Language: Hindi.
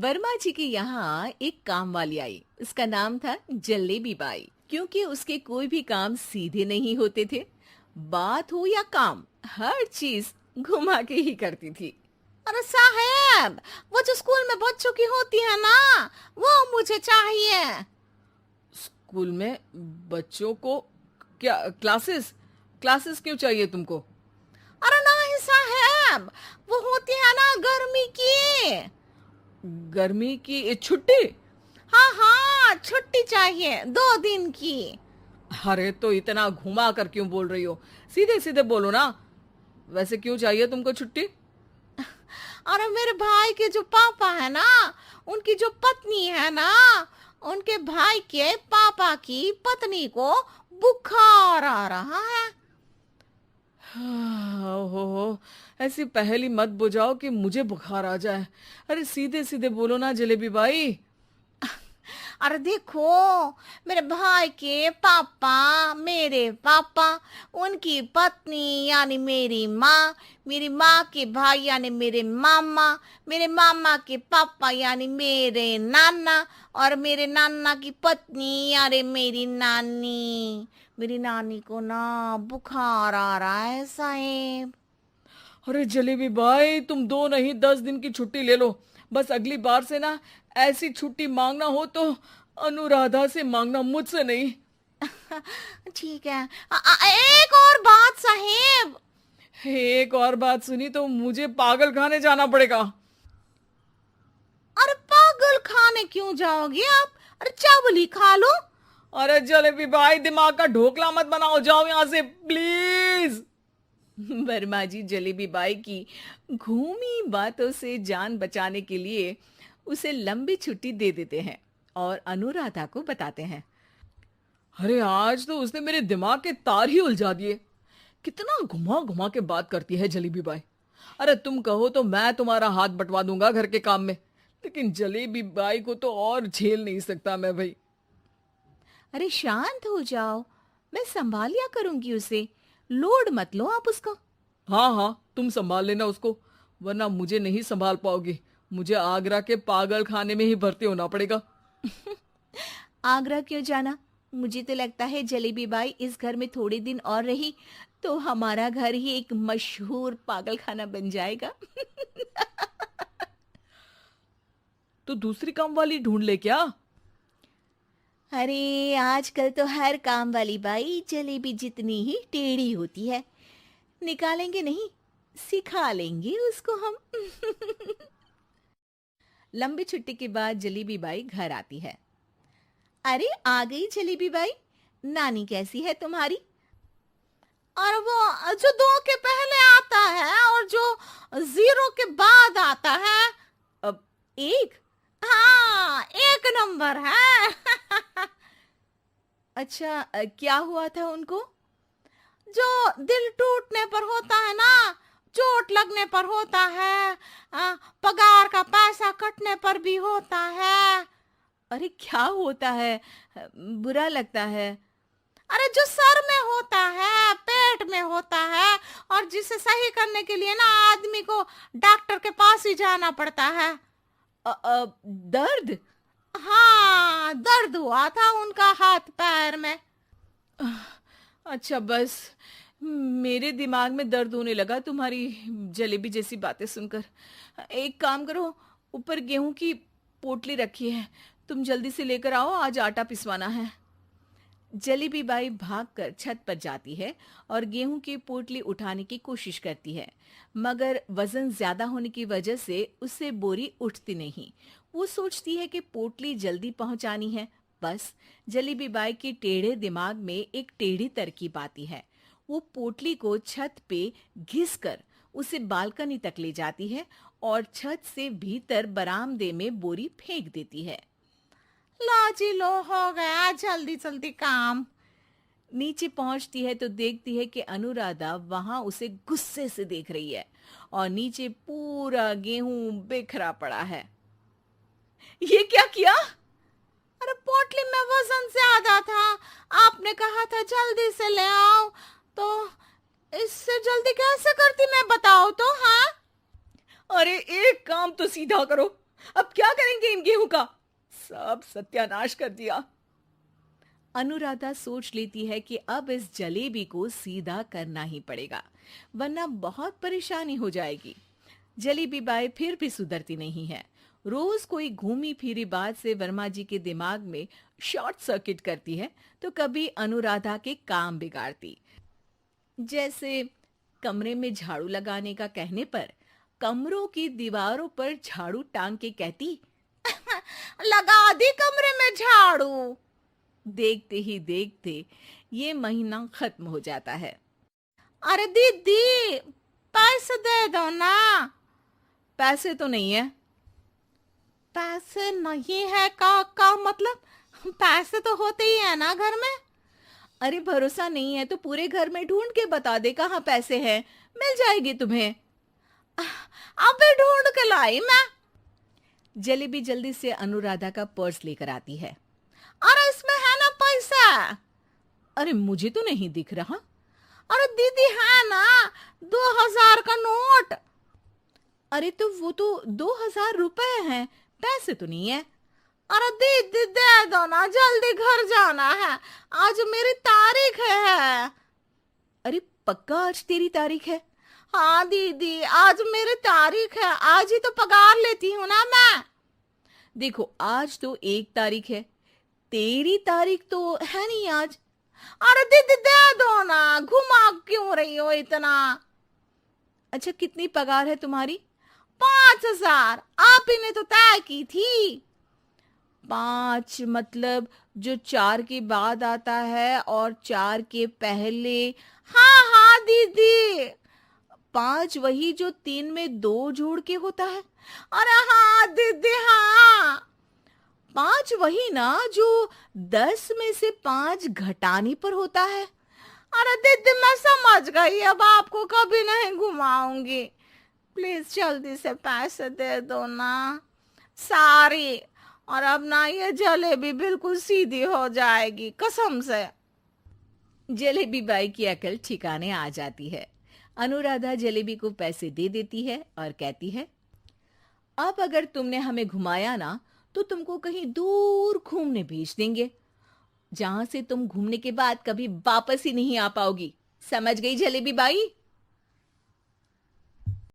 वर्मा जी के यहाँ एक काम वाली आई। उसका नाम था जलेबी बाई। क्योंकि उसके कोई भी काम सीधे नहीं होते थे, बात हो या काम, हर चीज घुमा के ही करती थी। अरे साहब, वो जो स्कूल में बच्चों की होती है ना, वो मुझे चाहिए। स्कूल में बच्चों को क्या? क्लासेस क्लासेस क्यों चाहिए तुमको? अरे नहीं साहब, वो होती है ना गर्मी की। गर्मी की छुट्टी? हाँ हाँ, छुट्टी चाहिए 2 दिन की। अरे तो इतना घुमा कर क्यों बोल रही हो? सीधे सीधे बोलो ना। वैसे क्यों चाहिए तुमको छुट्टी? अरे मेरे भाई के जो पापा है ना, उनकी जो पत्नी है ना, उनके भाई के पापा की पत्नी को बुखार आ रहा है। ओहो, ऐसी पहेली मत बुझाओ कि मुझे बुखार आ जाए। अरे सीधे सीधे बोलो ना जलेबी बाई। अरे देखो, मेरे भाई के पापा, मेरे पापा, उनकी पत्नी यानी मेरी माँ के भाई यानी मेरे मामा के पापा यानी मेरे नाना, और मेरे नाना की पत्नी यानी मेरी नानी को ना बुखार आ रहा है साहेब। अरे जलेबी भाई, तुम 2 नहीं 10 दिन की छुट्टी ले लो। बस अगली बार से ना ऐसी छुट्टी मांगना हो तो अनुराधा से मांगना, मुझसे नहीं। ठीक है। एक और बात साहेब। एक और बात सुनी तो मुझे पागल खाने जाना पड़ेगा। अरे पागल खाने क्यों जाओगे आप? अरे चावल ही खा लो। अरे जलेबी भाई, दिमाग का ढोकला मत बनाओ, जाओ यहां से प्लीज। वर्मा जी जलेबी बाई की घूमी बातों से जान बचाने के लिए उसे लंबी छुट्टी दे देते हैं और अनुराधा को बताते हैं। अरे आज तो उसने मेरे दिमाग के तार ही उलझा दिए। कितना घुमा घुमा के बात करती है जलेबी बाई। अरे तुम कहो तो मैं तुम्हारा हाथ बंटवा दूंगा घर के काम में, लेकिन जलेबी बाई को तो और झेल नहीं सकता मैं भाई। अरे शांत हो जाओ, मैं संभाल लिया करूंगी उसे। लोड मत लो आप उसका। हाँ हाँ, तुम संभाल लेना उसको, वरना मुझे नहीं संभाल पाओगी। मुझे आगरा के पागल खाने में ही भर्ती होना पड़ेगा। आगरा क्यों जाना? मुझे तो लगता है जलेबी बाई इस घर में थोड़े दिन और रही तो हमारा घर ही एक मशहूर पागल खाना बन जाएगा। तो दूसरी काम वाली ढूंढ ले क्या? अरे आजकल तो हर काम वाली बाई जलेबी जितनी ही टेढ़ी होती है। निकालेंगे नहीं, सिखा लेंगे उसको हम। लंबी छुट्टी के बाद जलेबी बाई घर आती है। अरे आ गई जलेबी बाई, नानी कैसी है तुम्हारी? और वो जो 2 के पहले आता है और जो 0 के बाद आता है। अब एक। हाँ, 1 नंबर है। अच्छा, क्या हुआ था उनको? जो दिल टूटने पर होता है ना, चोट लगने पर होता है, पगार का पैसा कटने पर भी होता है। अरे क्या होता है? बुरा लगता है? अरे जो सर में होता है, पेट में होता है, और जिसे सही करने के लिए ना आदमी को डॉक्टर के पास ही जाना पड़ता है। दर्द? हाँ, दर्द हुआ था उनका हाथ पैर में। अच्छा बस, मेरे दिमाग में दर्द होने लगा तुम्हारी जलेबी जैसी बातें सुनकर। एक काम करो, ऊपर गेहूं की पोटली रखी है, तुम जल्दी से लेकर आओ, आज आटा पिसवाना है। जलेबी बाई भागकर छत पर जाती है और गेहूं की पोटली उठाने की कोशिश करती है, मगर वजन ज्यादा होने की वजह से उससे बोरी उठती नहीं। वो सोचती है कि पोटली जल्दी पहुंचानी है। बस जलेबी बाई के टेढ़े दिमाग में एक टेढ़ी तरकीब आती है। वो पोटली को छत पे घिसकर उसे बालकनी तक ले जाती है और छत से भीतर बरामदे में बोरी फेंक देती है। लो जी लो, हो गया जल्दी जल्दी काम। नीचे पहुंचती है तो देखती है कि अनुराधा वहां उसे गुस्से से देख रही है और नीचे पूरा गेहूं बिखरा पड़ा है। ये क्या किया? अरे पोटली में वजन ज्यादा था, आपने कहा था जल्दी से ले आओ, तो इससे जल्दी कैसे करती मैं बताओ तो। हाँ, अरे एक काम तो सीधा करो, अब क्या करेंगे इन गेहूं का? सब सत्यानाश कर दिया। अनुराधा सोच लेती है कि अब इस जलेबी को सीधा करना ही पड़ेगा, वरना बहुत परेशानी हो जाएगी। जलेबी बाई फिर भी सुधरती नहीं है। रोज कोई घूमी फिरी बात से वर्मा जी के दिमाग में शॉर्ट सर्किट करती है, तो कभी अनुराधा के काम बिगाड़ती। जैसे कमरे में झाड़ू लगाने का कहने पर कमरों की दीवारों पर झाड़ू टांग के कहती, लगा दी कमरे में झाड़ू। देखते ही देखते ये महीना खत्म हो जाता है। अरे दीदी, पैसे दे दो ना। पैसे तो नहीं है। पैसे नहीं है का मतलब? पैसे तो होते ही है ना घर में। अरे भरोसा नहीं है तो पूरे घर में ढूंढ के बता दे कहाँ पैसे हैं, मिल जाएगी तुम्हें। अबे ढूंढ के लाई मैं। जलेबी जल्दी से अनुराधा का पर्स लेकर आती है। अरे इसमें है ना पैसा। अरे मुझे तो नहीं दिख रहा। अरे दीदी है ना, 2000 का नोट। अरे तो वो तो 2000 रुपए हैं, पैसे तो नहीं है। अरे दीदी दे दो ना, जल्दी घर जाना है, आज मेरी तारीख है। अरे पक्का आज तेरी तारीख है? हाँ दीदी, आज मेरी तारीख है, आज ही तो पगार लेती हूँ ना मैं। देखो आज तो 1 तारीख है, तेरी तारीख तो है नहीं आज। अरे दीदी दे दो ना, घुमा क्यों रही हो इतना? अच्छा कितनी पगार है तुम्हारी? 5000, आप ही ने तो तय की थी। 5 मतलब जो 4 के बाद आता है और 4 के पहले। हाँ हाँ दीदी। 5 वही जो 3 में 2 जोड़ के होता है। अरे हाँ दीदी हाँ। 5 वही ना जो 10 में से 5 घटाने पर होता है। अरे दीदी मैं समझ गई, अब आपको कभी नहीं घुमाऊंगी। प्लीज जल्दी से पैसे दे दो ना, सारी। और अब ना ये जलेबी बिल्कुल सीधी हो जाएगी कसम से। जलेबी बाई की अकल ठिकाने आ जाती है। अनुराधा जलेबी को पैसे दे देती है और कहती है, अब अगर तुमने हमें घुमाया ना तो तुमको कहीं दूर घूमने भेज देंगे, जहां से तुम घूमने के बाद कभी वापस ही नहीं आ पाओगी। समझ गई जलेबी बाई?